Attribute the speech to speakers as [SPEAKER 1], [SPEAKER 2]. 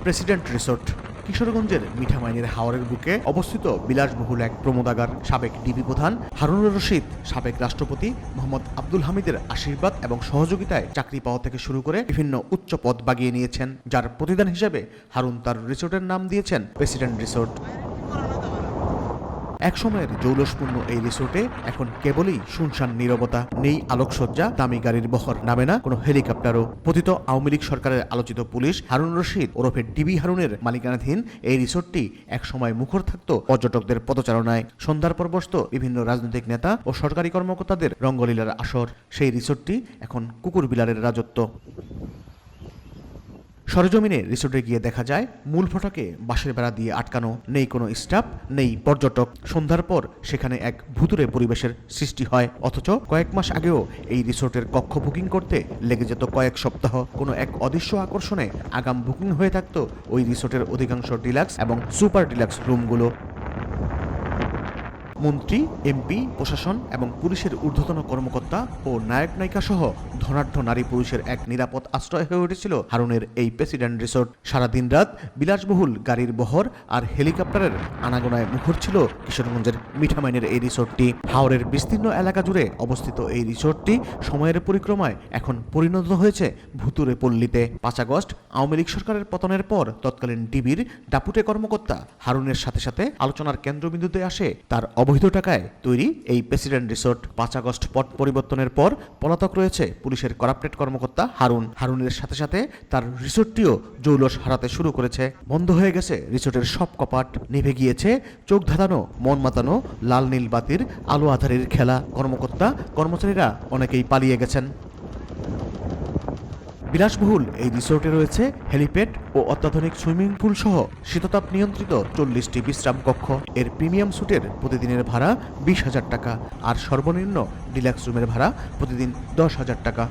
[SPEAKER 1] President resort. কিশোরগঞ্জের মিঠামাইনের হাওরের বুকে অবস্থিত বিলাসবহুল এক প্রমোদাগার। সাবেক ডিবি প্রধান হারুনুর রশিদ, সাবেক রাষ্ট্রপতি মোহাম্মদ আব্দুল হামিদের আশীর্বাদ এবং সহযোগিতায় চাকরি পাওয়া থেকে শুরু করে বিভিন্ন উচ্চ পদ বাগিয়ে নিয়েছেন, যার প্রতিদান হিসেবে হারুন তার রিসোর্টের নাম দিয়েছেন প্রেসিডেন্ট রিসোর্ট। এক সময়ের জৌলসপূর্ণ এই রিসোর্টে এখন কেবলই শুনশান নীরবতা। নেই আলোকসজ্জা, দামি গাড়ির বহর, নামে না কোনো হেলিকপ্টারও। পতিত আওয়ামী লীগ সরকারের আলোচিত পুলিশ হারুন রশিদ ওরফে ডিবি হারুনের মালিকানাধীন এই রিসোর্টটি একসময় মুখর থাকত পর্যটকদের পদচারণায়। সন্ধ্যার পর বসত বিভিন্ন রাজনৈতিক নেতা ও সরকারি কর্মকর্তাদের রঙ্গলীলার আসর। সেই রিসোর্টটি এখন কুকুর বিলারের রাজত্ব। সরেজমিনে রিসোর্টে গিয়ে দেখা যায় মূল ফটকে বাঁশের বেড়া দিয়ে আটকানো, নেই কোনো স্টাফ, নেই পর্যটক। সন্ধ্যার পর সেখানে এক ভুতুরে পরিবেশের সৃষ্টি হয়। অথচ কয়েক মাস আগেও এই রিসোর্টের কক্ষ বুকিং করতে লেগে যেত কয়েক সপ্তাহ। কোনো এক অদৃশ্য আকর্ষণে আগাম বুকিং হয়ে থাকতো ওই রিসোর্টের অধিকাংশ ডিলাক্স এবং সুপার ডিলাক্স রুমগুলো। মন্ত্রী, এমপি, প্রশাসন এবং পুলিশের ঊর্ধ্বতন কর্মকর্তা ও নায়ক নায়িকা সহ ধনাঢ্য নারী পুরুষের এক নিরাপদ আশ্রয় হয়ে উঠেছিল হারুনের এই প্রেসিডেন্ট রিসোর্ট। সারা দিন রাত বিলাসবহুল গাড়ির বহর আর হেলিকপ্টারের আনাগোনায় মুখর ছিল কিশোরগঞ্জের মিঠামাইনের এই রিসোর্টটি। হাওরের বিস্তীর্ণ এলাকা জুড়ে অবস্থিত এই রিসোর্টটি সময়ের পরিক্রমায় এখন পরিণত হয়েছে ভুতুরে পল্লীতে। 5 আগস্ট আওয়ামী লীগ সরকারের পতনের পর তৎকালীন ডিবির ডাপুটে কর্মকর্তা হারুনের সাথে সাথে আলোচনার কেন্দ্রবিন্দুতে আসে তার অবৈধ টাকায় তৈরি এই প্রেসিডেন্ট রিসোর্ট। 5 আগস্ট পট পরিবর্তনের পর পলাতক রয়েছে পুলিশের করাপ্টেড কর্মকর্তা হারুন। হারুনের সাথে সাথে তার রিসোর্টটিও জৌলস হারাতে শুরু করেছে। বন্ধ হয়ে গেছে রিসোর্টের সব কপাট, নিভে গিয়েছে চোখ ধাঁধানো, মন মাতানো লাল নীল বাতির আলো আধারের খেলা। কর্মকর্তা কর্মচারীরা অনেকেই পালিয়ে গেছেন। বিলাসবহুল এই রিসোর্টে রয়েছে হেলিপ্যাড ও অত্যাধুনিক সুইমিং পুল সহ শীততাপ নিয়ন্ত্রিত 40টি বিশ্রাম কক্ষ। এর প্রিমিয়াম স্যুটের প্রতিদিনের ভাড়া 20,000 টাকা আর সর্বনিম্ন ডিলাক্স রুমের ভাড়া প্রতিদিন 10,000 টাকা।